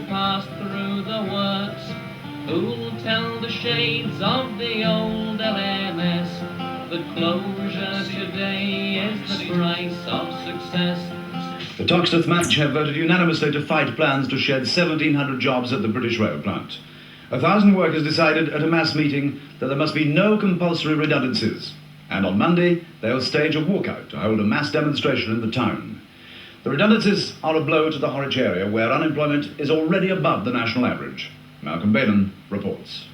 pass through the works? Who'll tell the shades of the old LMS that closure today is the price of success? The Toxteth Match have voted unanimously to fight plans to shed 1,700 jobs at the British Rail plant. 1,000 workers decided at a mass meeting that there must be no compulsory redundancies. And on Monday, they'll stage a walkout to hold a mass demonstration in the town. The redundancies are a blow to the Horwich area, where unemployment is already above the national average. Malcolm Bailon reports.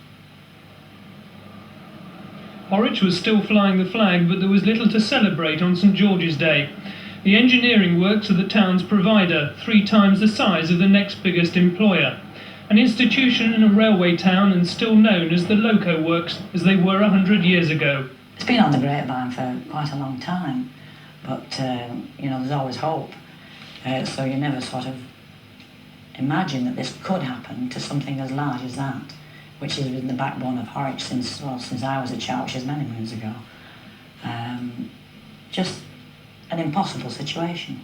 Horwich was still flying the flag, but there was little to celebrate on St George's Day. The engineering works are the town's provider, 3 times the size of the next biggest employer. An institution in a railway town and still known as the Loco Works, as they were 100 years ago. It's been on the grapevine for quite a long time, but there's always hope. So you never sort of imagine that this could happen to something as large as that, which has been the backbone of Horwich since I was a child, which is many moons ago. Just an impossible situation.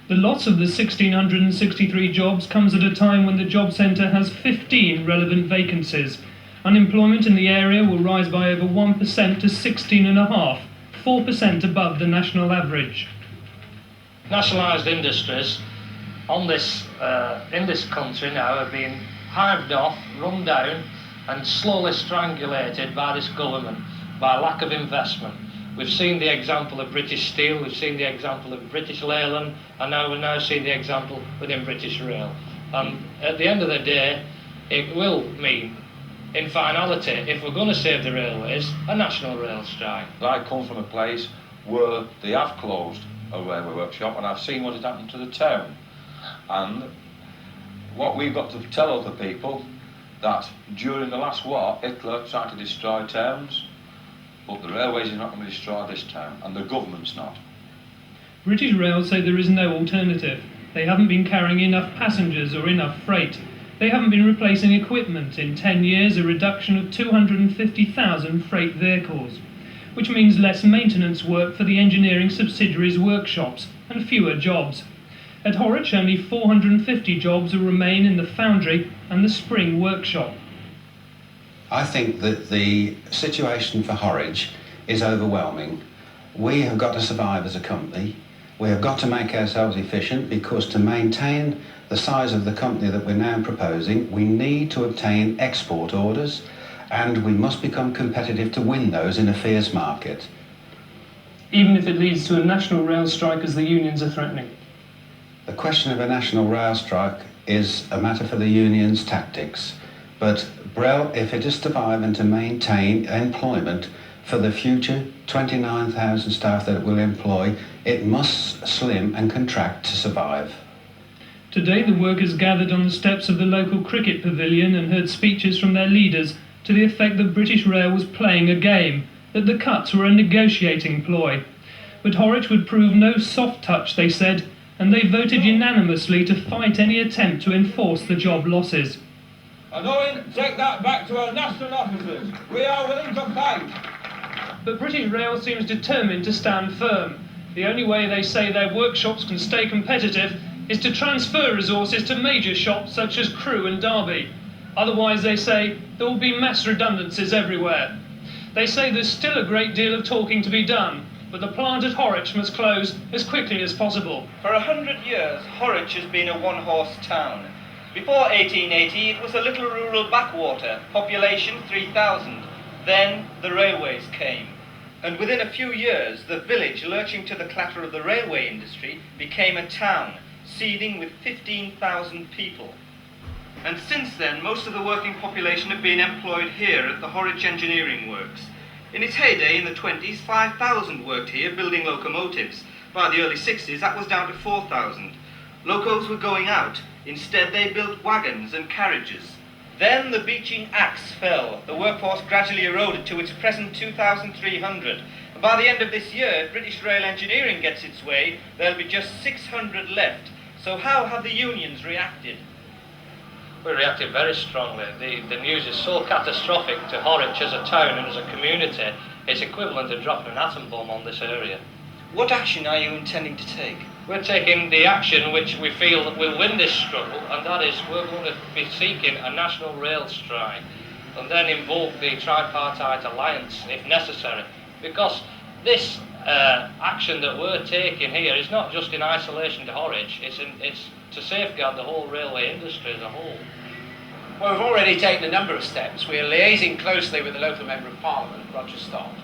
The loss of the 1,663 jobs comes at a time when the job centre has 15 relevant vacancies. Unemployment in the area will rise by over 1% to 16.5%, 4% above the national average. Nationalised industries in this country now have been hived off, run down and slowly strangulated by this government, by lack of investment. We've seen the example of British Steel, we've seen the example of British Leyland, and now we're now seeing the example within British Rail. At the end of the day, it will mean, in finality, if we're going to save the railways, a national rail strike. I come from a place where they have closed a railway workshop, and I've seen what has happened to the town. And what we've got to tell other people, that during the last war, Hitler tried to destroy towns, but the railways are not going to destroy this town, and the government's not. British Rail say there is no alternative. They haven't been carrying enough passengers or enough freight. They haven't been replacing equipment. In 10 years, a reduction of 250,000 freight vehicles, which means less maintenance work for the engineering subsidiaries' workshops and fewer jobs. At Horwich, only 450 jobs will remain in the Foundry and the Spring workshop. I think that the situation for Horwich is overwhelming. We have got to survive as a company. We have got to make ourselves efficient, because to maintain the size of the company that we're now proposing, we need to obtain export orders, and we must become competitive to win those in a fierce market. Even if it leads to a national rail strike, as the unions are threatening? The question of a national rail strike is a matter for the unions' tactics. But Brel, if it is to survive and to maintain employment for the future 29,000 staff that it will employ, it must slim and contract to survive. Today, the workers gathered on the steps of the local cricket pavilion and heard speeches from their leaders to the effect that British Rail was playing a game, that the cuts were a negotiating ploy. But Horwich would prove no soft touch, they said, and they voted unanimously to fight any attempt to enforce the job losses. And Owen, take that back to our national officers. We are willing to fight. But British Rail seems determined to stand firm. The only way they say their workshops can stay competitive is to transfer resources to major shops such as Crewe and Derby. Otherwise, they say, there will be mass redundancies everywhere. They say there's still a great deal of talking to be done, but the plant at Horwich must close as quickly as possible. For 100 years, Horwich has been a one-horse town. Before 1880, it was a little rural backwater, population 3,000. Then the railways came. And within a few years, the village, lurching to the clatter of the railway industry, became a town, seething with 15,000 people. And since then, most of the working population have been employed here at the Horwich Engineering Works. In its heyday in the 20s, 5,000 worked here building locomotives. By the early 60s, that was down to 4,000. Locos were going out. Instead, they built wagons and carriages. Then the beaching axe fell. The workforce gradually eroded to its present 2,300. And by the end of this year, if British Rail Engineering gets its way, there'll be just 600 left. So how have the unions reacted? We reacted very strongly. The news is so catastrophic to Horwich as a town and as a community, it's equivalent to dropping an atom bomb on this area. What action are you intending to take? we're taking the action which we feel that will win this struggle, and that is we're going to be seeking a national rail strike and then invoke the tripartite alliance if necessary. Because this action that we're taking here is not just in isolation to Horwich, it's to safeguard the whole railway industry as a whole. Well, we've already taken a number of steps. We are liaising closely with the local Member of Parliament, Roger Stott.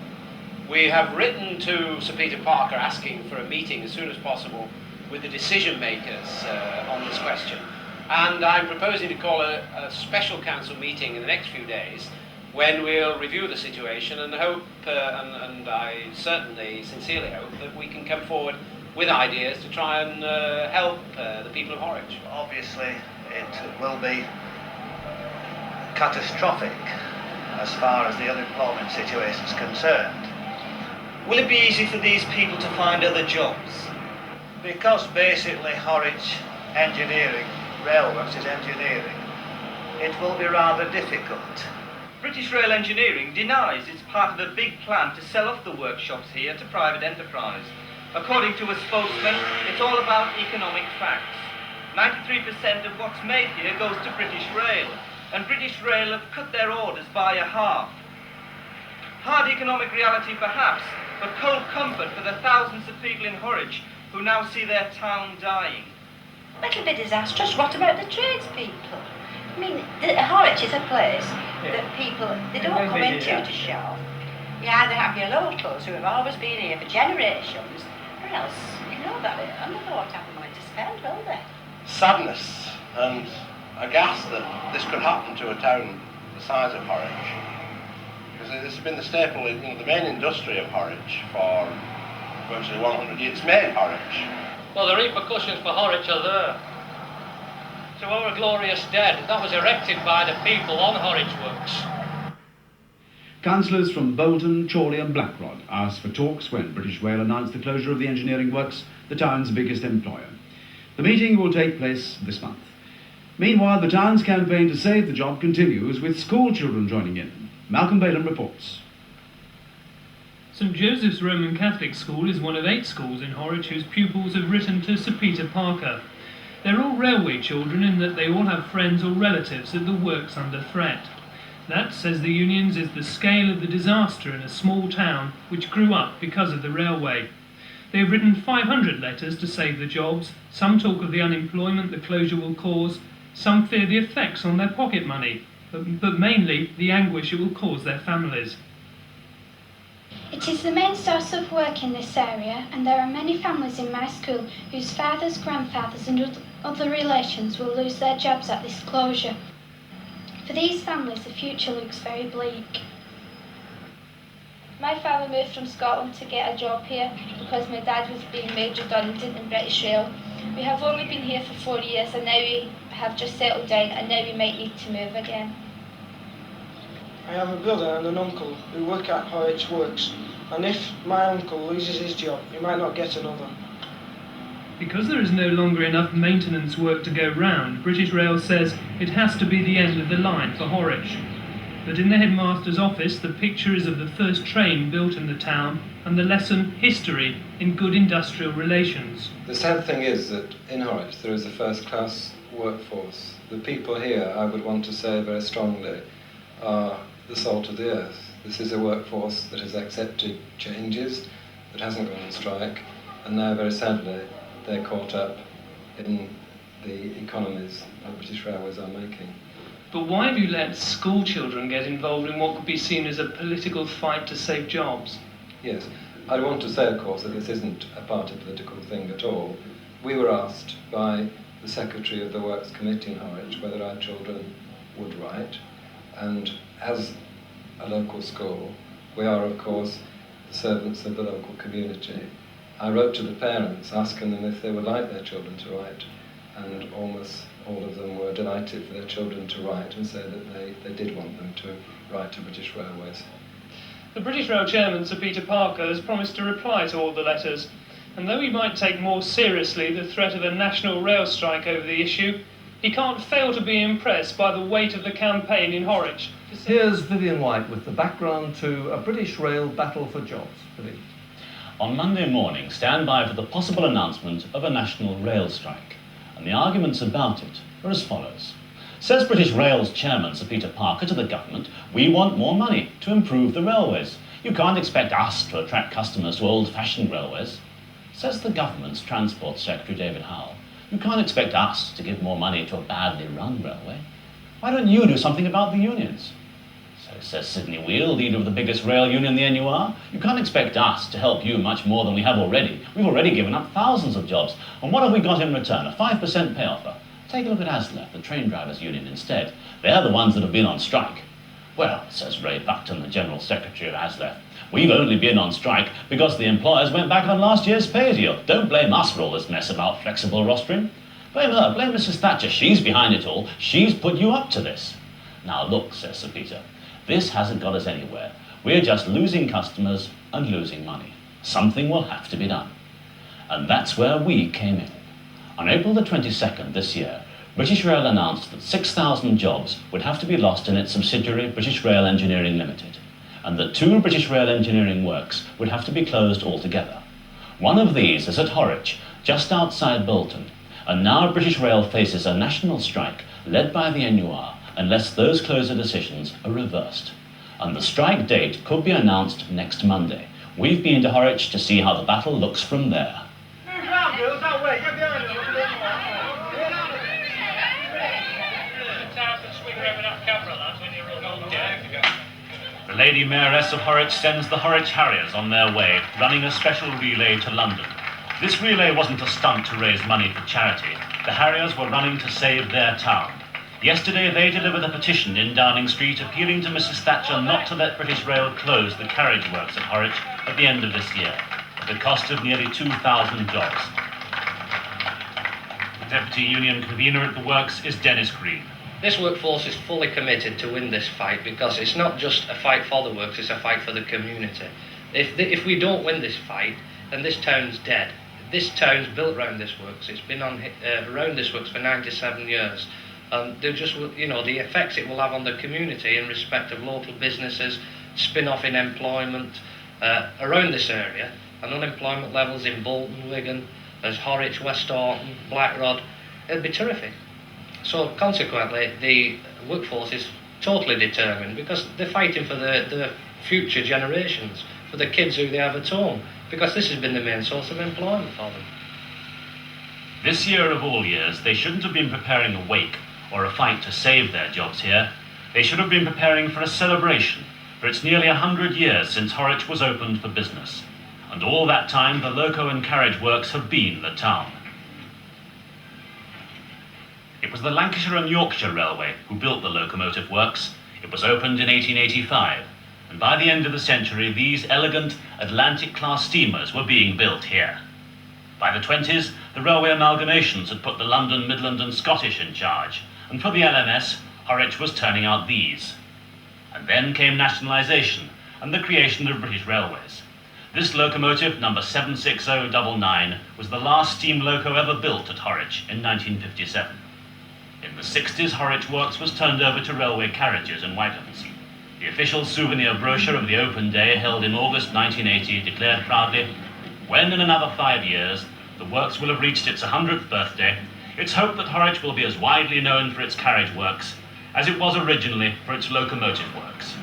We have written to Sir Peter Parker asking for a meeting as soon as possible with the decision makers on this question. And I'm proposing to call a special council meeting in the next few days when we'll review the situation and hope, and I certainly sincerely hope, that we can come forward with ideas to try and help the people of Horwich. Obviously, it will be catastrophic as far as the unemployment situation is concerned. Will it be easy for these people to find other jobs? Because basically Horwich engineering, railworks is engineering, it will be rather difficult. British Rail Engineering denies it's part of a big plan to sell off the workshops here to private enterprise. According to a spokesman, it's all about economic facts. 93% of what's made here goes to British Rail, and British Rail have cut their orders by a half. Hard economic reality perhaps, but cold comfort for the thousands of people in Horwich who now see their town dying. Little bit disastrous. What about the tradespeople? I mean, Horwich is a place that people, they don't come into to shop. You either have your locals who have always been here for generations, or else, you know that I don't know what have the money to spend, will they? Sadness and aghast that this could happen to a town the size of Horwich. Because this has been the staple, the main industry of Horwich for virtually 100 years. It's made Horwich. Well, the repercussions for Horwich are there. To our glorious dead, that was erected by the people on Horwich Works. Councillors from Bolton, Chorley and Blackrod asked for talks when British Rail announced the closure of the engineering works, the town's biggest employer. The meeting will take place this month. Meanwhile, the town's campaign to save the job continues, with school children joining in. Malcolm Balen reports. St Joseph's Roman Catholic School is one of 8 schools in Horwich whose pupils have written to Sir Peter Parker. They're all railway children in that they all have friends or relatives at the works under threat. That, says the unions, is the scale of the disaster in a small town which grew up because of the railway. They have written 500 letters to save the jobs. Some talk of the unemployment the closure will cause. Some fear the effects on their pocket money, but mainly the anguish it will cause their families. It is the main source of work in this area, and there are many families in my school whose fathers, grandfathers and other relations will lose their jobs at this closure. For these families, the future looks very bleak. My father moved from Scotland to get a job here because my dad was being made redundant in British Rail. We have only been here for 4 years and now we have just settled down and now we might need to move again. I have a brother and an uncle who work at Horwich Works, and if my uncle loses his job, he might not get another. Because there is no longer enough maintenance work to go round, British Rail says it has to be the end of the line for Horwich. But in the headmaster's office, the picture is of the first train built in the town and the lesson history in good industrial relations. The sad thing is that in Horwich there is a first-class workforce. The people here, I would want to say very strongly, are the salt of the earth. This is a workforce that has accepted changes, that hasn't gone on strike, and now very sadly they're caught up in the economies that British Railways are making. But why have you let school children get involved in what could be seen as a political fight to save jobs? Yes, I want to say, of course, that this isn't a party political thing at all. We were asked by the Secretary of the Works Committee in Horwich whether our children would write, and as a local school, we are, of course, the servants of the local community. I wrote to the parents asking them if they would like their children to write, and almost all of them were delighted for their children to write and said that they did want them to write to British Railways. The British Rail Chairman, Sir Peter Parker, has promised to reply to all the letters, and though he might take more seriously the threat of a national rail strike over the issue, he can't fail to be impressed by the weight of the campaign in Horwich. Here's Vivian White with the background to a British Rail battle for jobs. Vivian. On Monday morning, stand by for the possible announcement of a national rail strike. And the arguments about it are as follows. Says British Rail's chairman, Sir Peter Parker, to the government, we want more money to improve the railways. You can't expect us to attract customers to old-fashioned railways. Says the government's Transport Secretary, David Howell, you can't expect us to give more money to a badly run railway. Why don't you do something about the unions? So says Sidney Wheel, leader of the biggest rail union, the NUR, you can't expect us to help you much more than we have already. We've already given up thousands of jobs. And what have we got in return? A 5% pay offer. Take a look at ASLEF, the train drivers union, instead. They're the ones that have been on strike. Well, says Ray Buckton, the General Secretary of ASLEF, we've only been on strike because the employers went back on last year's pay deal. Don't blame us for all this mess about flexible rostering. Blame her, blame Mrs. Thatcher. She's behind it all. She's put you up to this. Now look, says Sir Peter, this hasn't got us anywhere. We're just losing customers and losing money. Something will have to be done. And that's where we came in. On April the 22nd this year, British Rail announced that 6,000 jobs would have to be lost in its subsidiary British Rail Engineering Limited, and that 2 British Rail Engineering works would have to be closed altogether. One of these is at Horwich, just outside Bolton, and now British Rail faces a national strike led by the NUR unless those closure decisions are reversed. And the strike date could be announced next Monday. We've been to Horwich to see how the battle looks from there. The Lady Mayoress of Horwich sends the Horwich Harriers on their way, running a special relay to London. This relay wasn't a stunt to raise money for charity. The Harriers were running to save their town. Yesterday they delivered a petition in Downing Street appealing to Mrs. Thatcher not to let British Rail close the carriage works at Horwich at the end of this year, at the cost of nearly 2,000 jobs. The Deputy Union Convener at the works is Dennis Green. This workforce is fully committed to win this fight because it's not just a fight for the works, it's a fight for the community. If we don't win this fight, then this town's dead. This town's built around this works. It's been on around this works for 97 years. They're just, the effects it will have on the community in respect of local businesses, spin-off in employment around this area, and unemployment levels in Bolton, Wigan, as Horwich, West Orton, Blackrod, it'd be terrific. So consequently, the workforce is totally determined because they're fighting for the future generations, for the kids who they have at home, because this has been the main source of employment for them. This year of all years, they shouldn't have been preparing a wake or a fight to save their jobs here. They should have been preparing for a celebration, for it's nearly 100 years since Horwich was opened for business. And all that time, the Loco and carriage works have been the town. It was the Lancashire and Yorkshire Railway who built the Locomotive Works. It was opened in 1885, and by the end of the century, these elegant Atlantic-class steamers were being built here. By the 20s, the railway amalgamations had put the London, Midland and Scottish in charge, and for the LMS, Horwich was turning out these. And then came nationalisation and the creation of British Railways. This locomotive, number 76099, was the last steam loco ever built at Horwich in 1957. In the 60s, Horwich Works was turned over to Railway Carriages in Whitehorse. The official souvenir brochure of the open day, held in August 1980, declared proudly, when in another 5 years the works will have reached its 100th birthday, it's hoped that Horwich will be as widely known for its carriage works as it was originally for its locomotive works.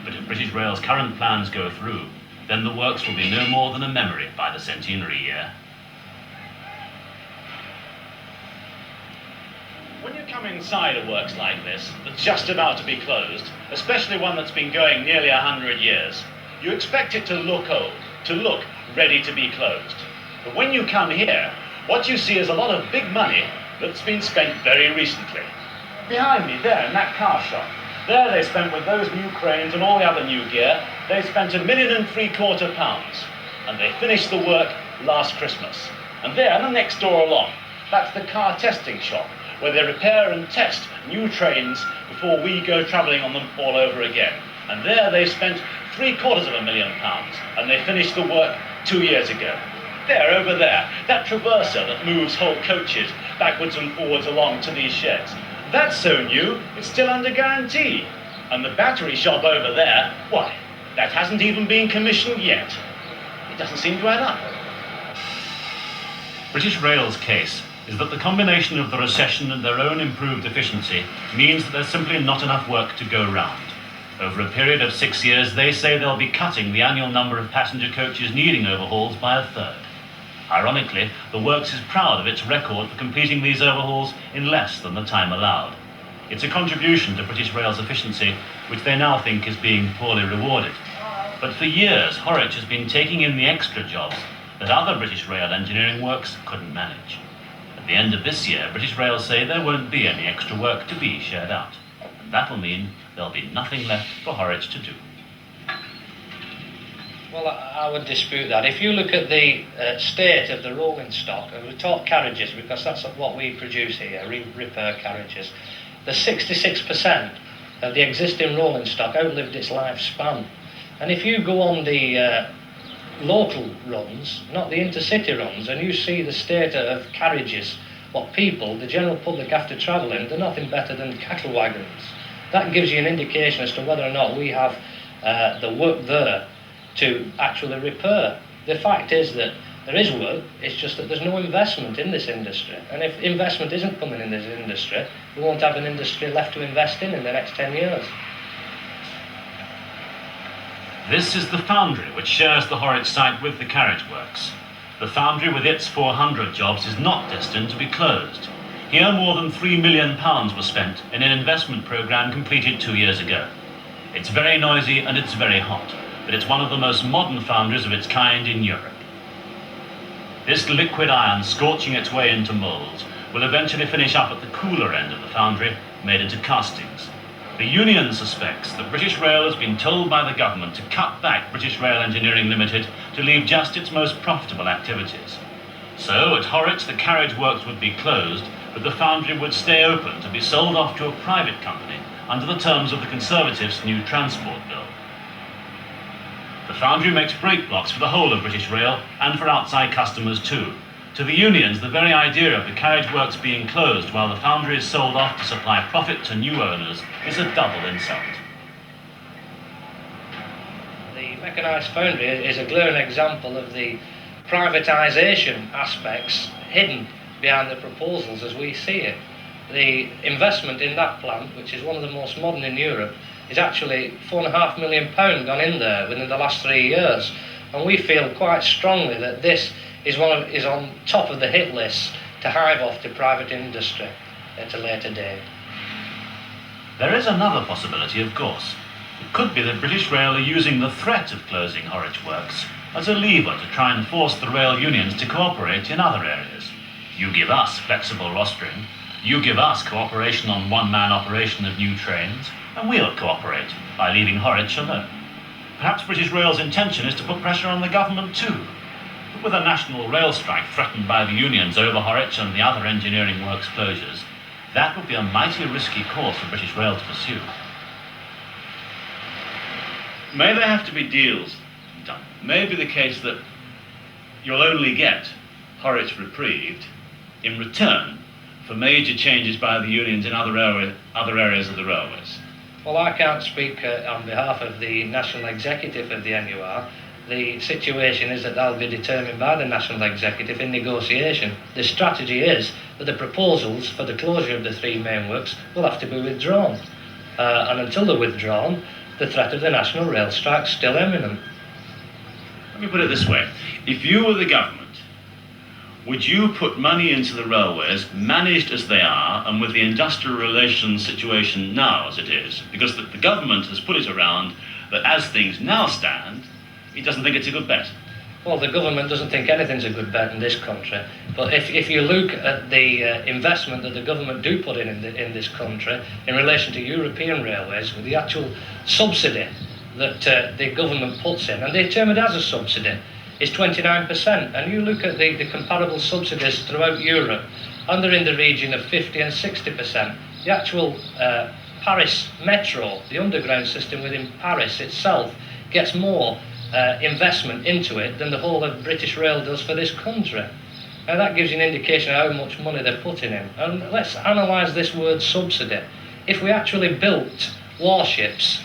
But if British Rail's current plans go through, then the works will be no more than a memory by the centenary year. When you come inside a works like this, that's just about to be closed, especially one that's been going nearly 100 years, you expect it to look old, to look ready to be closed. But when you come here, what you see is a lot of big money that's been spent very recently. Behind me there in that car shop, there they spent with those new cranes and all the other new gear, they spent £1.75 million, and they finished the work last Christmas. And there, the next door along, that's the car testing shop, where they repair and test new trains before we go travelling on them all over again. And there they spent £750 million, and they finished the work 2 years ago. There, over there, that traverser that moves whole coaches backwards and forwards along to these sheds. That's so new, it's still under guarantee. And the battery shop over there, why, that hasn't even been commissioned yet. It doesn't seem to add up. British Rail's case is that the combination of the recession and their own improved efficiency means that there's simply not enough work to go round. Over a period of 6 years, they say they'll be cutting the annual number of passenger coaches needing overhauls by a third. Ironically, the works is proud of its record for completing these overhauls in less than the time allowed. It's a contribution to British Rail's efficiency, which they now think is being poorly rewarded. But for years, Horwich has been taking in the extra jobs that other British Rail engineering works couldn't manage. At the end of this year, British Rail say there won't be any extra work to be shared out. And that'll mean there'll be nothing left for Horwich to do. Well, I would dispute that. If you look at the state of the rolling stock, and we talk carriages because that's what we produce here, repair carriages, the 66% of the existing rolling stock outlived its lifespan. And if you go on the local runs, not the intercity runs, and you see the state of carriages, what people, the general public, have to travel in, they're nothing better than cattle wagons. That gives you an indication as to whether or not we have the work there to actually repair. The fact is that there is work, it's just that there's no investment in this industry. And if investment isn't coming in this industry, we won't have an industry left to invest in the next 10 years. This is the Foundry, which shares the Horwich site with the carriage works. The Foundry, with its 400 jobs, is not destined to be closed. Here, more than £3 million was spent in an investment programme completed 2 years ago. It's very noisy and it's very hot, but it's one of the most modern foundries of its kind in Europe. This liquid iron, scorching its way into moulds, will eventually finish up at the cooler end of the foundry, made into castings. The union suspects that British Rail has been told by the government to cut back British Rail Engineering Limited to leave just its most profitable activities. So, at Horwich, the carriage works would be closed, but the foundry would stay open to be sold off to a private company under the terms of the Conservatives' new transport bill. The foundry makes brake blocks for the whole of British Rail and for outside customers too. To the unions, the very idea of the carriage works being closed while the foundry is sold off to supply profit to new owners is a double insult. The mechanised foundry is a glaring example of the privatisation aspects hidden behind the proposals as we see it. The investment in that plant, which is one of the most modern in Europe, is actually £4.5 million gone in there within the last 3 years. And we feel quite strongly that this is on top of the hit list to hive off to private industry at a later date. There is another possibility, of course. It could be that British Rail are using the threat of closing Horwich Works as a lever to try and force the rail unions to cooperate in other areas. You give us flexible rostering, you give us cooperation on one-man operation of new trains, and we'll cooperate by leaving Horwich alone. Perhaps British Rail's intention is to put pressure on the government too. But with a national rail strike threatened by the unions over Horwich and the other engineering works closures, that would be a mighty risky course for British Rail to pursue. May there have to be deals done? May it be the case that you'll only get Horwich reprieved in return for major changes by the unions in other areas of the railways? Well, I can't speak on behalf of the National Executive of the NUR. The situation is that that'll be determined by the National Executive in negotiation. The strategy is that the proposals for the closure of the three main works will have to be withdrawn. And until they're withdrawn, the threat of the national rail strike is still imminent. Let me put it this way. If you were the government, would you put money into the railways, managed as they are, and with the industrial relations situation now as it is? Because the government has put it around that as things now stand, he doesn't think it's a good bet. Well, the government doesn't think anything's a good bet in this country. But if you look at the investment that the government do put in this country in relation to European railways, with the actual subsidy that the government puts in, and they term it as a subsidy, is 29%. And you look at the comparable subsidies throughout Europe, and they're in the region of 50 and 60%. The actual Paris Metro, the underground system within Paris itself, gets more investment into it than the whole of British Rail does for this country. Now that gives you an indication of how much money they're putting in. And let's analyse this word subsidy. If we actually built warships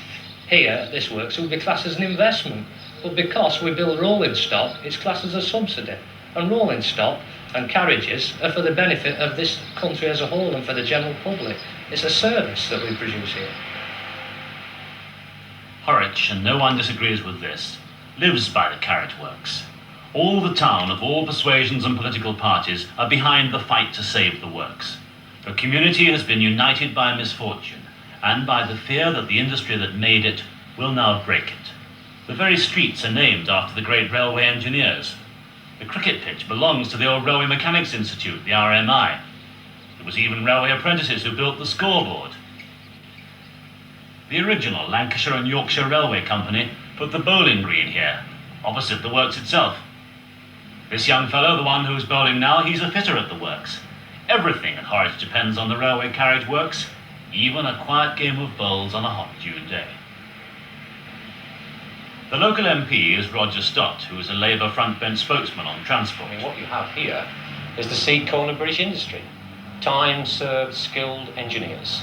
here at this works, it would be classed as an investment. But because we build rolling stock, it's classed as a subsidy. And rolling stock and carriages are for the benefit of this country as a whole and for the general public. It's a service that we produce here. Horwich, and no one disagrees with this, lives by the carriage works. All the town of all persuasions and political parties are behind the fight to save the works. The community has been united by misfortune and by the fear that the industry that made it will now break it. The very streets are named after the great railway engineers. The cricket pitch belongs to the old Railway Mechanics Institute, the RMI. There was even railway apprentices who built the scoreboard. The original Lancashire and Yorkshire Railway Company put the bowling green here, opposite the works itself. This young fellow, the one who's bowling now, he's a fitter at the works. Everything at Horwich depends on the railway carriage works, even a quiet game of bowls on a hot June day. The local MP is Roger Stott, who is a Labour front-bench spokesman on transport. I mean, what you have here is the seed corn of British industry. Time-served, skilled engineers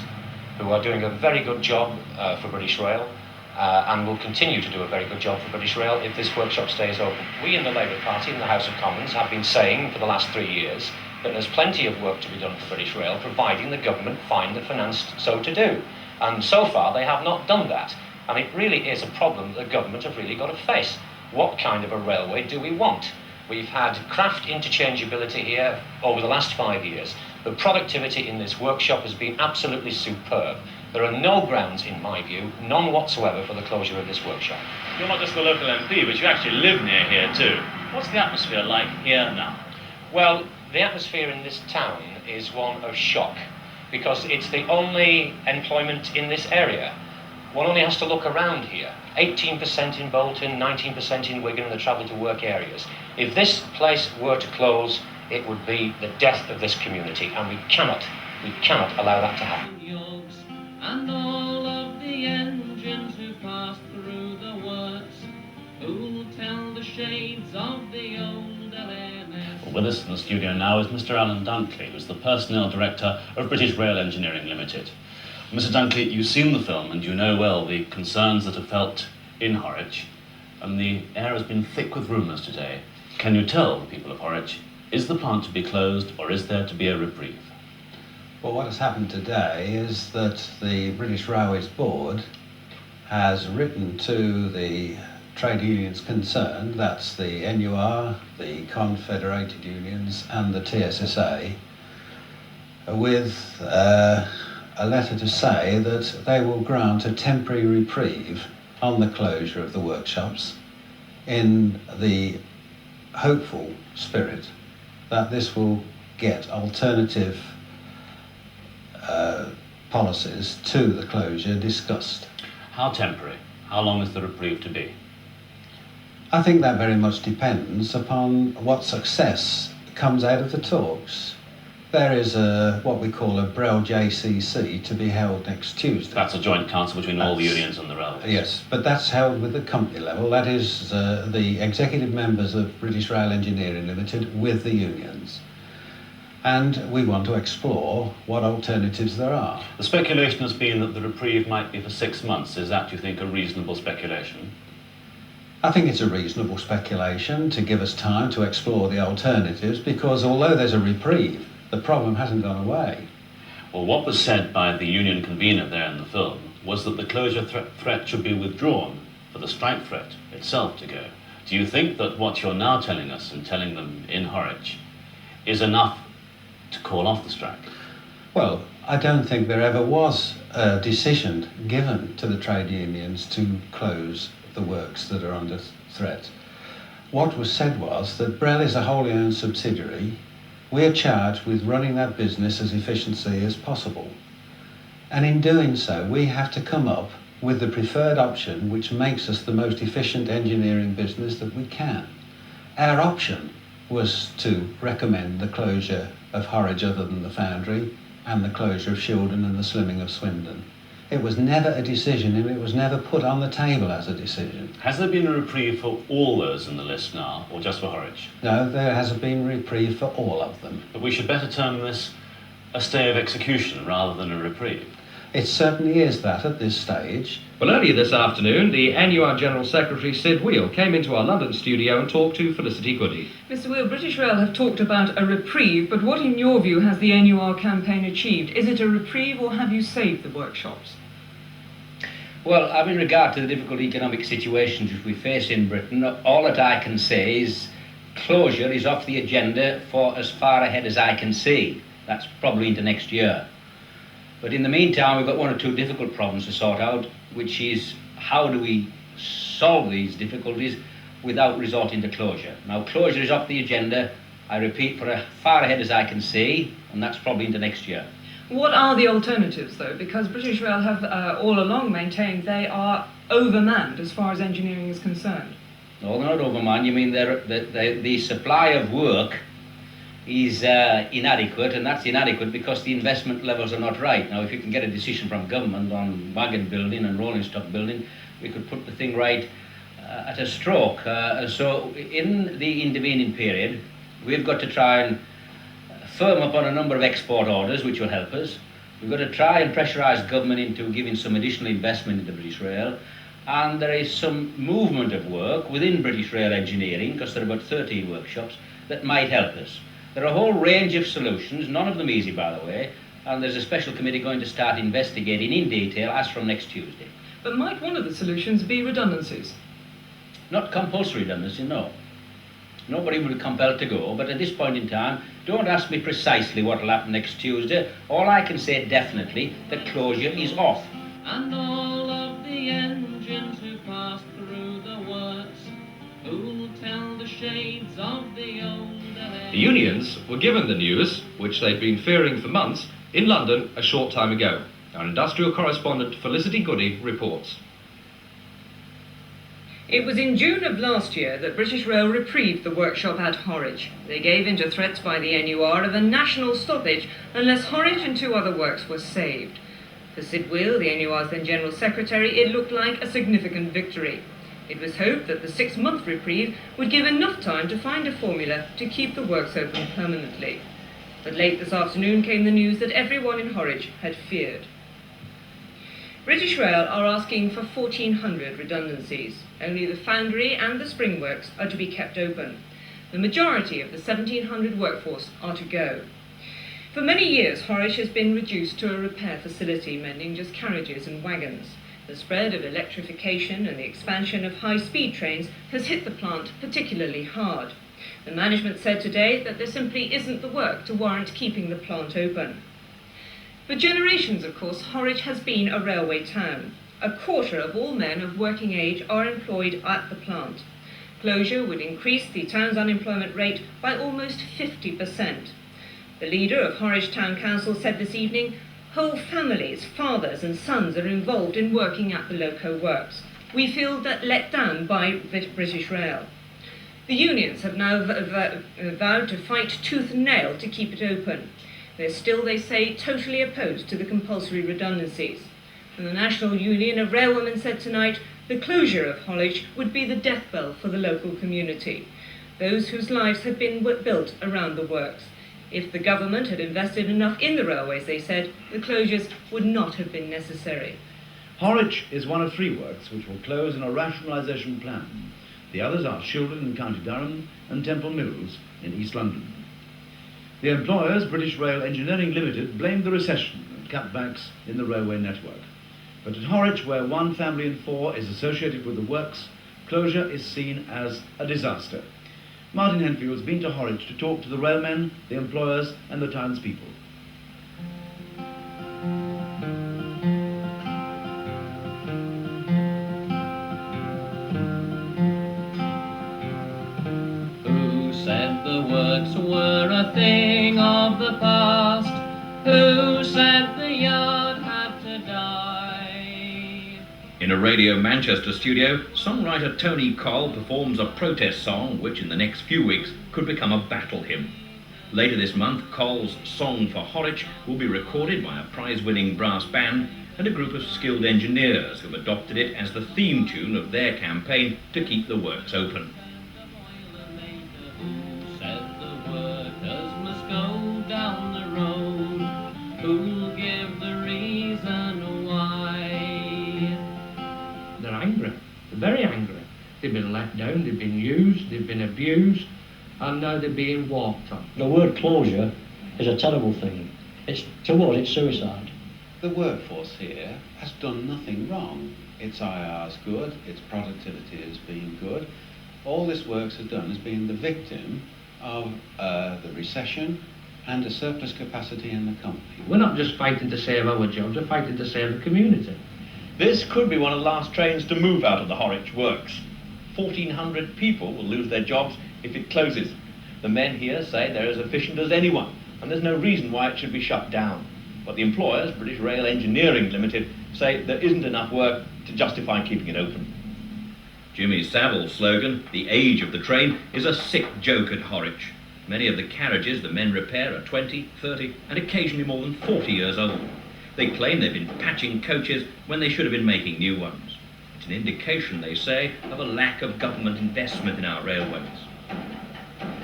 who are doing a very good job for British Rail and will continue to do a very good job for British Rail if this workshop stays open. We in the Labour Party in the House of Commons have been saying for the last 3 years that there's plenty of work to be done for British Rail, providing the government find the finance so to do. And so far they have not done that. And it really is a problem that the government have really got to face. What kind of a railway do we want? We've had craft interchangeability here over the last 5 years. The productivity in this workshop has been absolutely superb. There are no grounds, in my view, none whatsoever, for the closure of this workshop. You're not just the local MP, but you actually live near here too. What's the atmosphere like here now? Well, the atmosphere in this town is one of shock, because it's the only employment in this area. One only has to look around here. 18% in Bolton, 19% in Wigan, the travel to work areas. If this place were to close, it would be the death of this community, and we cannot allow that to happen. And all of the engines who pass through the works, who'll tell the shades of the old LMS. Well, with us in the studio now is Mr. Alan Dunkley, who's the Personnel Director of British Rail Engineering Limited. Mr. Dunkley, you've seen the film and you know well the concerns that are felt in Horwich, and the air has been thick with rumours today. Can you tell the people of Horwich, is the plant to be closed or is there to be a reprieve? Well, what has happened today is that the British Railways Board has written to the trade unions concerned, that's the NUR, the Confederated Unions and the TSSA, with a letter to say that they will grant a temporary reprieve on the closure of the workshops in the hopeful spirit that this will get alternative policies to the closure discussed. How temporary? How long is the reprieve to be? I think that very much depends upon what success comes out of the talks. There is what we call a Brel JCC to be held next Tuesday. That's a joint council between all the unions and the railways. Yes, but that's held with the company level. That is the executive members of British Rail Engineering Limited with the unions. And we want to explore what alternatives there are. The speculation has been that the reprieve might be for 6 months. Is that, do you think, a reasonable speculation? I think it's a reasonable speculation to give us time to explore the alternatives, because although there's a reprieve, the problem hasn't gone away. Well, what was said by the union convener there in the film was that the closure threat should be withdrawn for the strike threat itself to go. Do you think that what you're now telling us and telling them in Horwich is enough to call off the strike? Well, I don't think there ever was a decision given to the trade unions to close the works that are under threat. What was said was that Brel is a wholly owned subsidiary. We're charged with running that business as efficiently as possible. And in doing so, we have to come up with the preferred option which makes us the most efficient engineering business that we can. Our option was to recommend the closure of Horwich other than the Foundry, and the closure of Shildon and the slimming of Swindon. It was never a decision, and it was never put on the table as a decision. Has there been a reprieve for all those in the list now, or just for Horwich? No, there has been a reprieve for all of them. But we should better term this a stay of execution rather than a reprieve. It certainly is that at this stage. Well, earlier this afternoon, the NUR General Secretary, Sid Wheel, came into our London studio and talked to Felicity Goody. Mr Wheel, British Rail have talked about a reprieve, but what in your view has the NUR campaign achieved? Is it a reprieve or have you saved the workshops? Well, in regard to the difficult economic situations which we face in Britain, all that I can say is closure is off the agenda for as far ahead as I can see. That's probably into next year. But in the meantime, we've got one or two difficult problems to sort out, which is how do we solve these difficulties without resorting to closure. Now, closure is off the agenda, I repeat, for as far ahead as I can see, and that's probably into next year. What are the alternatives, though? Because British Rail have all along maintained they are overmanned as far as engineering is concerned. No, they're not overmanned. You mean the supply of work is inadequate, and that's inadequate because the investment levels are not right. Now, if you can get a decision from government on wagon building and rolling stock building, we could put the thing right at a stroke. So in the intervening period, we've got to try and firm up on a number of export orders, which will help us. We've got to try and pressurise government into giving some additional investment into British Rail. And there is some movement of work within British Rail engineering, because there are about 13 workshops, that might help us. There are a whole range of solutions, none of them easy, by the way, and there's a special committee going to start investigating in detail as from next Tuesday. But might one of the solutions be redundancies? Not compulsory redundancy, no. Nobody will be compelled to go, but at this point in time, don't ask me precisely what will happen next Tuesday. All I can say definitely, that closure is off. And all of the engines who pass through the works, who'll tell the shades of the old. The unions were given the news, which they'd been fearing for months, in London a short time ago. Our industrial correspondent Felicity Goody reports. It was in June of last year that British Rail reprieved the workshop at Horwich. They gave in to threats by the NUR of a national stoppage unless Horwich and two other works were saved. For Sid Wheel, the NUR's then General Secretary, it looked like a significant victory. It was hoped that the 6-month reprieve would give enough time to find a formula to keep the works open permanently. But late this afternoon came the news that everyone in Horwich had feared. British Rail are asking for 1,400 redundancies. Only the Foundry and the spring works are to be kept open. The majority of the 1,700 workforce are to go. For many years, Horwich has been reduced to a repair facility, mending just carriages and wagons. The spread of electrification and the expansion of high-speed trains has hit the plant particularly hard. The management said today that there simply isn't the work to warrant keeping the plant open. For generations, of course, Horwich has been a railway town. A quarter of all men of working age are employed at the plant. Closure would increase the town's unemployment rate by almost 50%. The leader of Horwich Town Council said this evening, whole families, fathers and sons are involved in working at the Loco works. We feel that let down by British Rail. The unions have now vowed to fight tooth and nail to keep it open. They're still, they say, totally opposed to the compulsory redundancies. And the National Union of Railwomen said tonight the closure of Horwich would be the death bell for the local community, those whose lives have been built around the works. If the government had invested enough in the railways, they said, the closures would not have been necessary. Horwich is one of 3 works which will close in a rationalisation plan. The others are Shildon in County Durham and Temple Mills in East London. The employers, British Rail Engineering Limited, blamed the recession and cutbacks in the railway network. But at Horwich, where 1 family in 4 is associated with the works, closure is seen as a disaster. Martin Henfield's been to Horwich to talk to the railmen, the employers and the townspeople. Who said the works were a thing of the past? Who said the yard had to die? In a Radio Manchester studio, songwriter Tony Cole performs a protest song which in the next few weeks could become a battle hymn. Later this month, Cole's Song for Horwich will be recorded by a prize-winning brass band and a group of skilled engineers who've adopted it as the theme tune of their campaign to keep the works open. Who said the workers must go down the road? Who'll give the reason very angry. They've been let down, they've been used, they've been abused, and now they're being walked on. The word closure is a terrible thing. It's suicide. The workforce here has done nothing wrong. Its IR's good, its productivity has been good. All this works has done has been the victim of the recession and a surplus capacity in the company. We're not just fighting to save our jobs, we're fighting to save the community. This could be one of the last trains to move out of the Horwich Works. 1,400 people will lose their jobs if it closes. The men here say they're as efficient as anyone, and there's no reason why it should be shut down. But the employers, British Rail Engineering Limited, say there isn't enough work to justify keeping it open. Jimmy Savile's slogan, "The age of the train," is a sick joke at Horwich. Many of the carriages the men repair are 20, 30 and occasionally more than 40 years old. They claim they've been patching coaches when they should have been making new ones. It's an indication, they say, of a lack of government investment in our railways.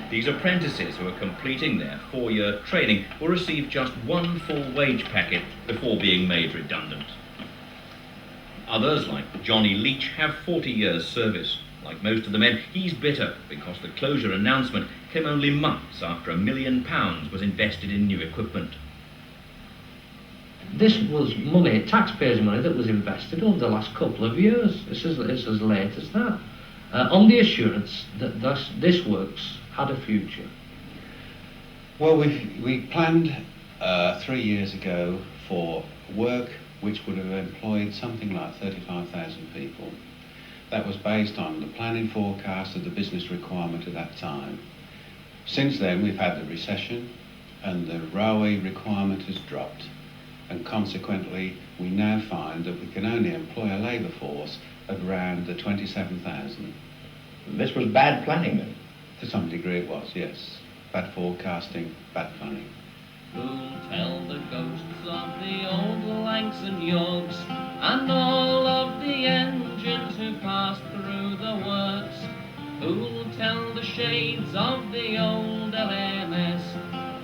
These apprentices who are completing their 4-year training will receive just one full wage packet before being made redundant. Others, like Johnny Leach, have 40 years' service. Like most of the men, he's bitter because the closure announcement came only months after £1 million was invested in new equipment. This was money, taxpayers' money, that was invested over the last couple of years. It's as late as that. On the assurance that this works had a future. Well, we planned 3 years ago for work which would have employed something like 35,000 people. That was based on the planning forecast of the business requirement at that time. Since then, we've had the recession and the railway requirement has dropped. And consequently, we now find that we can only employ a labour force of around the 27,000. This was bad planning then? To some degree it was, yes. Bad forecasting, bad planning. Who'll tell the ghosts of the old Lancs and Yorks and all of the engines who passed through the works? Who'll tell the shades of the old LMS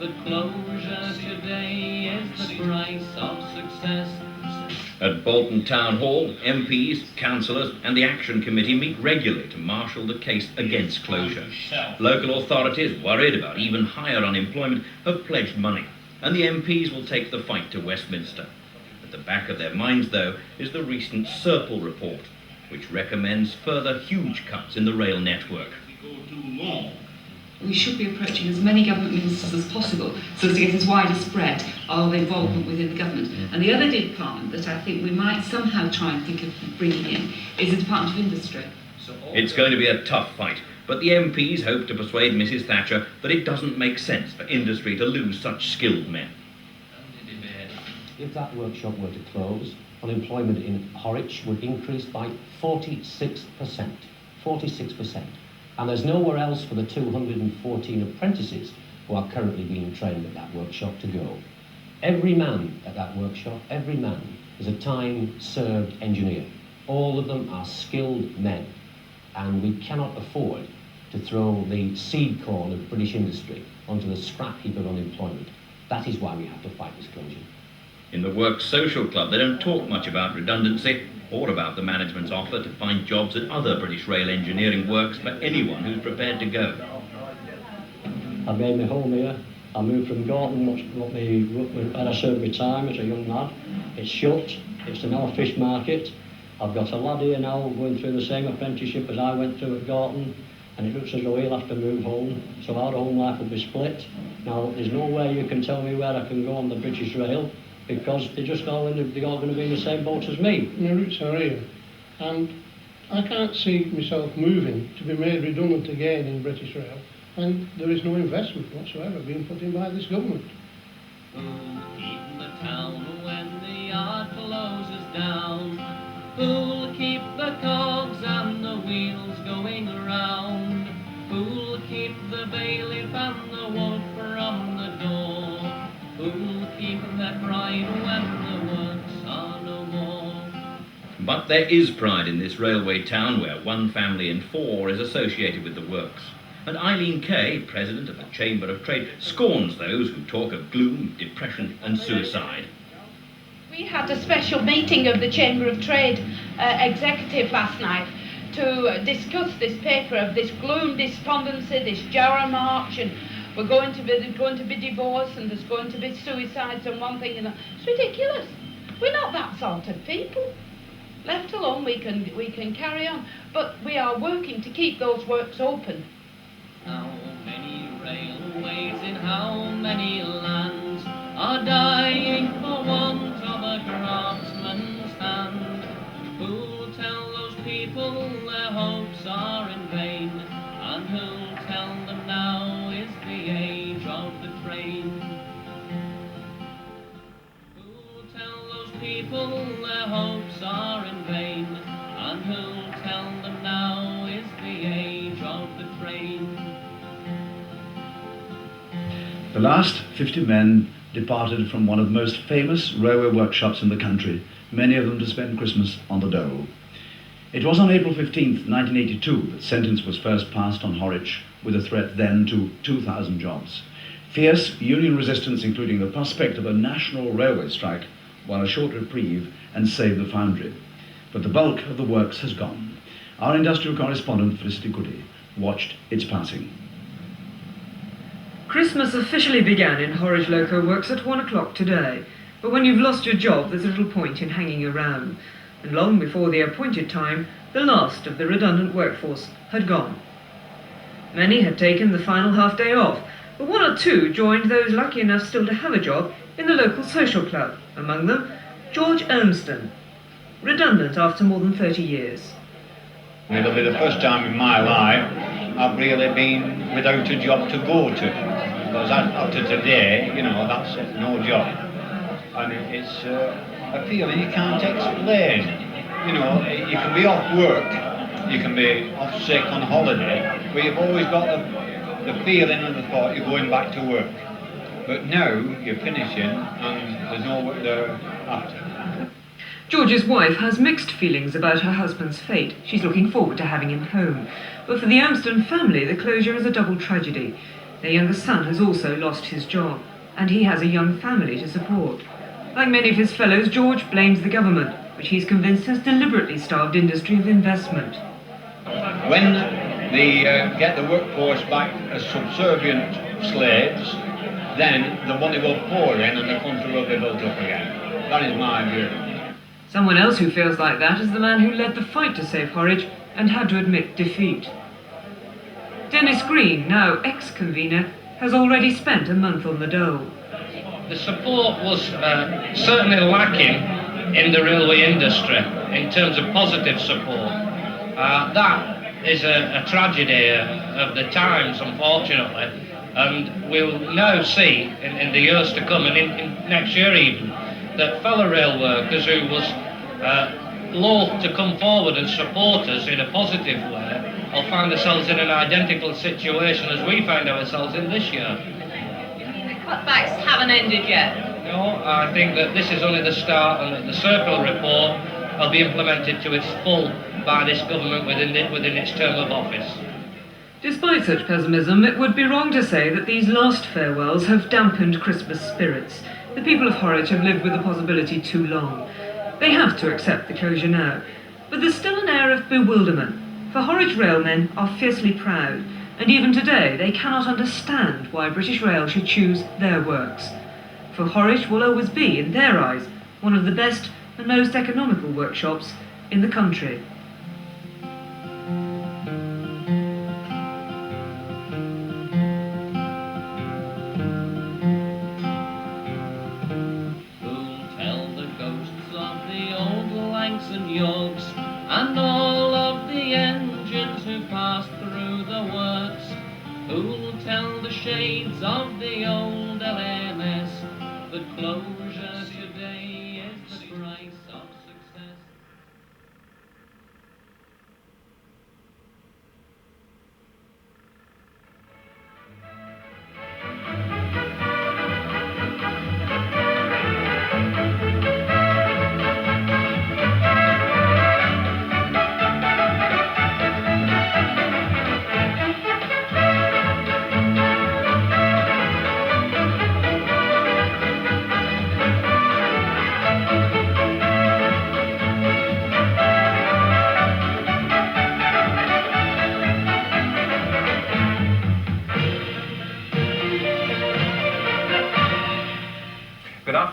that closure today is the price of success? At Bolton Town Hall, MPs, councillors and the Action Committee meet regularly to marshal the case against closure. Local authorities, worried about even higher unemployment, have pledged money, and the MPs will take the fight to Westminster. At the back of their minds, though, is the recent Serpil report, which recommends further huge cuts in the rail network. We should be approaching as many government ministers as possible so as to get as wide a spread of involvement within the government. And the other department that I think we might somehow try and think of bringing in is the Department of Industry. It's going to be a tough fight, but the MPs hope to persuade Mrs Thatcher that it doesn't make sense for industry to lose such skilled men. If that workshop were to close, unemployment in Horwich would increase by 46%. 46%. And there's nowhere else for the 214 apprentices who are currently being trained at that workshop to go. Every man at that workshop, every man is a time-served engineer. All of them are skilled men, and we cannot afford to throw the seed corn of British industry onto the scrap heap of unemployment. That is why we have to fight this closure. In the Works Social Club, they don't talk much about redundancy or about the management's offer to find jobs at other British Rail engineering works for anyone who's prepared to go. I made my home here. I moved from Gorton, where I served my time as a young lad. It's shut. It's now a fish market. I've got a lad here now going through the same apprenticeship as I went through at Gorton, and it looks as though he'll have to move home. So our home life will be split. Now, there's no way you can tell me where I can go on the British Rail, because they're all going to be in the same boat as me. My roots are here, and I can't see myself moving to be made redundant again in British Rail, and there is no investment whatsoever being put in by this government. Who'll keep the town when the yard closes down? Who'll keep the cogs and the wheels going round? Who'll keep the bailiff and the wolf from the door? Who'll keep their pride when the works are no more? But there is pride in this railway town where 1 family in 4 is associated with the works. And Eileen Kay, president of the Chamber of Trade, scorns those who talk of gloom, depression and suicide. We had a special meeting of the Chamber of Trade executive last night to discuss this paper of this gloom, despondency, this Jarrah march, and there's going to be divorce, and there's going to be suicides and one thing and that. It's ridiculous. We're not that sort of people. Left alone, we can carry on, but we are working to keep those works open. How many railways in how many lands are dying for want of a craftsman's hand? Who'll tell those people their hopes are in vain? And who'll tell them now is the age of the train? Who'll tell those people their hopes are in vain? And who'll tell them now is the age of the train? The last 50 men departed from one of the most famous railway workshops in the country, many of them to spend Christmas on the dole. It was on April 15th, 1982 that sentence was first passed on Horwich, with a threat then to 2,000 jobs. Fierce union resistance, including the prospect of a national railway strike, won a short reprieve and saved the Foundry. But the bulk of the works has gone. Our industrial correspondent, Felicity Goody, watched its passing. Christmas officially began in Horwich Locomotive Works at 1 o'clock today, but when you've lost your job, there's little point in hanging around. And long before the appointed time, the last of the redundant workforce had gone. Many had taken the final half-day off, but one or two joined those lucky enough still to have a job in the local social club, among them George Elmston, redundant after more than 30 years. It'll be the first time in my life I've really been without a job to go to. Because up to today, you know, that's no job. And it's a feeling you can't explain. You know, you can be off work, you can be off sick on holiday, but you've always got the feeling and the thought you're going back to work. But now you're finishing and there's no work there after. George's wife has mixed feelings about her husband's fate. She's looking forward to having him home. But for the Elmston family, the closure is a double tragedy. Their youngest son has also lost his job, and he has a young family to support. Like many of his fellows, George blames the government, which he's convinced has deliberately starved industry of investment. When they get the workforce back as subservient slaves, then the money will pour in and the country will be built up again. That is my view. Someone else who feels like that is the man who led the fight to save Horwich and had to admit defeat. Dennis Green, now ex-convener, has already spent a month on the dole. The support was certainly lacking in the railway industry in terms of positive support. That is a tragedy of the times, unfortunately, and we'll now see in the years to come, and in next year even, that fellow rail workers who was loath to come forward and support us in a positive way will find themselves in an identical situation as we find ourselves in this year. The cutbacks haven't ended yet. No, I think that this is only the start, and that the Circle report will be implemented to its full by this government within its term of office. Despite such pessimism, it would be wrong to say that these last farewells have dampened Christmas spirits. The people of Horwich have lived with the possibility too long. They have to accept the closure now. But there's still an air of bewilderment, for Horwich railmen are fiercely proud, and even today they cannot understand why British Rail should choose their works. For Horwich will always be, in their eyes, one of the best and most economical workshops in the country. And Yorks, and all of the engines who passed through the works, who'll tell the shades of the old LMS that closure today is the price of success.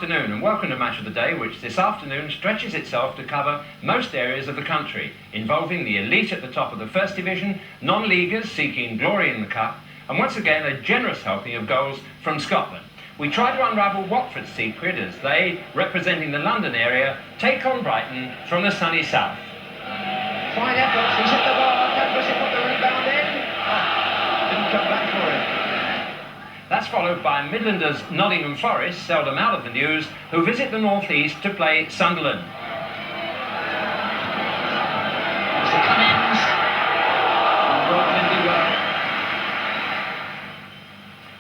afternoon and welcome to Match of the Day, which this afternoon stretches itself to cover most areas of the country, involving the elite at the top of the First Division, non-leaguers seeking glory in the Cup, and once again a generous helping of goals from Scotland. We try to unravel Watford's secret as they, representing the London area, take on Brighton from the sunny south. Fine effort, he's hit the bar, Tempest put the rebound in. Didn't come back for it. That's followed by Midlanders Nottingham Forest, seldom out of the news, who visit the North East to play Sunderland. Mr. Cummins.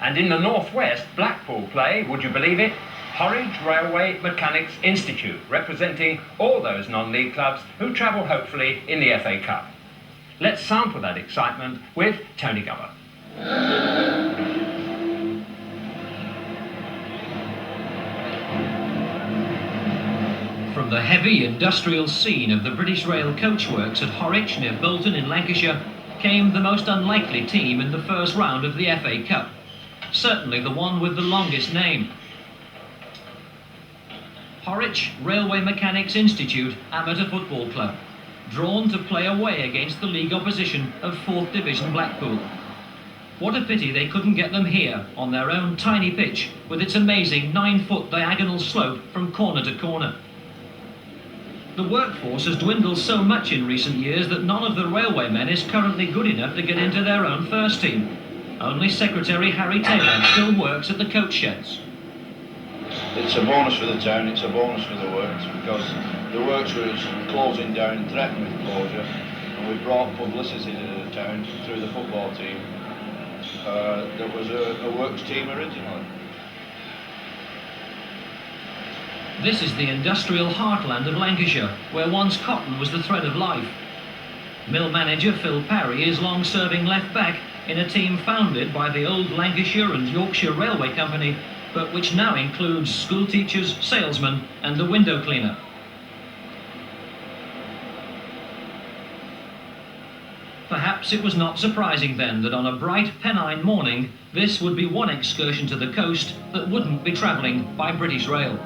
And in the North West, Blackpool play, would you believe it, Horwich Railway Mechanics Institute, representing all those non-league clubs who travel hopefully in the FA Cup. Let's sample that excitement with Tony Glover. From the heavy industrial scene of the British Rail coachworks at Horwich near Bolton in Lancashire came the most unlikely team in the first round of the FA Cup. Certainly the one with the longest name. Horwich Railway Mechanics Institute Amateur Football Club, drawn to play away against the league opposition of 4th Division Blackpool. What a pity they couldn't get them here on their own tiny pitch with its amazing 9-foot diagonal slope from corner to corner. The workforce has dwindled so much in recent years that none of the railway men is currently good enough to get into their own first team. Only Secretary Harry Taylor still works at the coach sheds. It's a bonus for the town, it's a bonus for the works, because the works was closing down, threatened with closure, and we brought publicity to the town through the football team. There was a works team originally. This is the industrial heartland of Lancashire, where once cotton was the thread of life. Mill manager Phil Parry is long-serving left-back in a team founded by the old Lancashire and Yorkshire Railway Company, but which now includes school teachers, salesmen and the window cleaner. Perhaps it was not surprising then that on a bright Pennine morning, this would be one excursion to the coast that wouldn't be travelling by British Rail.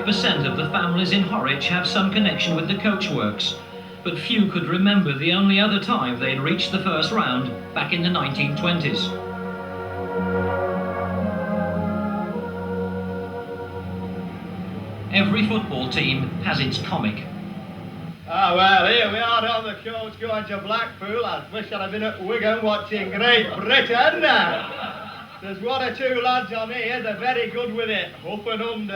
% of the families in Horwich have some connection with the coachworks, but few could remember the only other time they'd reached the first round back in the 1920s. Every football team has its comic. Ah, well, here we are on the coach going to Blackpool. I wish I'd have been at Wigan watching Great Britain. There's one or two lads on here, they're very good with it, up and under,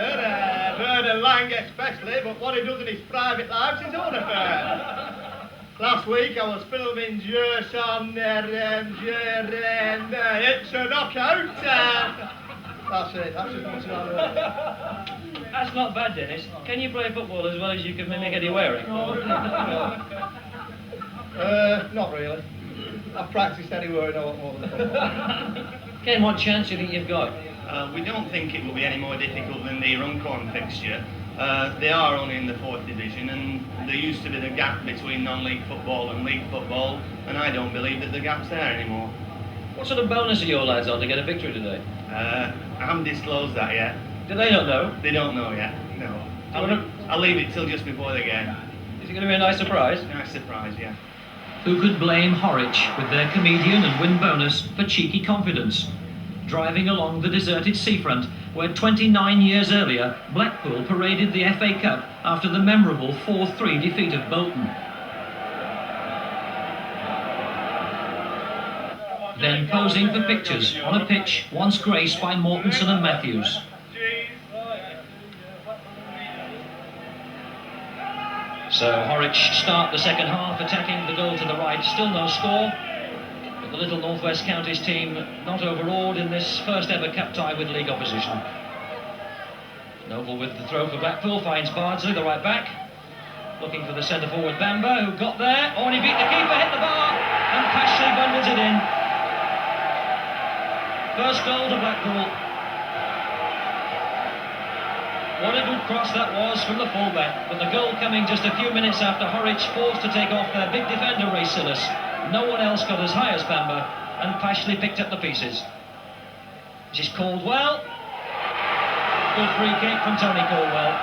Vernon Lang especially, but what he does in his private life's his own affair. Last week I was filming It's a knockout. That's it, that's as much as I know. That's not bad, Dennis. Can you play football as well as you can mimic Eddie Waring? Not really. I've practiced anywhere, I know what more than football. Ken, what chance do you think you've got? We don't think it will be any more difficult than the Runcorn fixture. They are only in the 4th division, and there used to be the gap between non-league football and league football, and I don't believe that the gap's there anymore. What sort of bonus are your lads on to get a victory today? I haven't disclosed that yet. Do they not know? They don't know yet, no. I'll leave it till just before the game. Is it going to be a nice surprise? Nice surprise, yeah. Who could blame Horwich, with their comedian and win bonus, for cheeky confidence? Driving along the deserted seafront, where 29 years earlier, Blackpool paraded the FA Cup after the memorable 4-3 defeat of Bolton. Then posing for pictures on a pitch once graced by Mortensen and Matthews. So Horwich start the second half, attacking the goal to the right, still no score. But the little North West Counties team not overawed in this first ever cup tie with league opposition. Noble with the throw for Blackpool, finds Bardsley, the right back. Looking for the centre forward Bamba, who got there. Oh, and he beat the keeper, hit the bar, and Pashley bundles it in. First goal to Blackpool. What a good cross that was from the fullback, but the goal coming just a few minutes after Horwich forced to take off their big defender Ray Silas. No one else got as high as Bamber, and Pashley picked up the pieces. This is Caldwell. Good free kick from Tony Caldwell.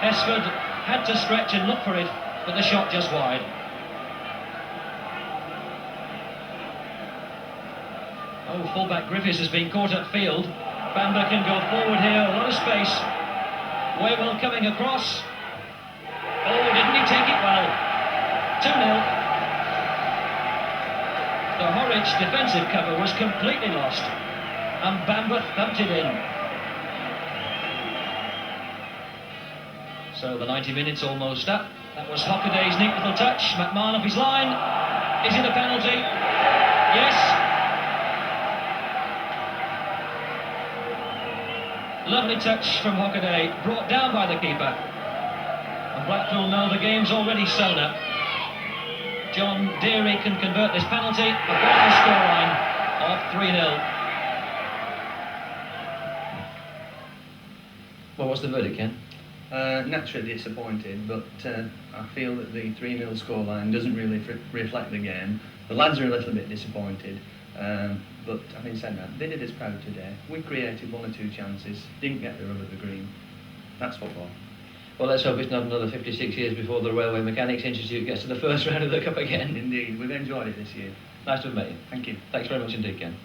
Esford had to stretch and look for it, but the shot just wide. Oh, fullback Griffiths has been caught upfield. Bamber can go forward here, a lot of space. Waywell coming across. Oh, didn't he take it well? 2-0. The Horwich defensive cover was completely lost, and Bamber thumped it in. So the 90 minutes almost up. That was Hockaday's neat little touch. McMahon off his line. Is it a penalty? Yes. Lovely touch from Hockaday, brought down by the keeper. And Blackpool know the game's already sewn up. John Deary can convert this penalty. A final scoreline of 3-0. Well, what's the verdict, Ken? Naturally disappointed, but I feel that the 3-0 scoreline doesn't really reflect the game. The lads are a little bit disappointed, but having said that, they did us proud today. We created 1 or 2 chances, didn't get the rub of the green. That's football. Well, let's hope it's not another 56 years before the Railway Mechanics Institute gets to the first round of the Cup again. Indeed, we've enjoyed it this year. Nice to have met you. Thank you. Thanks very much indeed, Ken.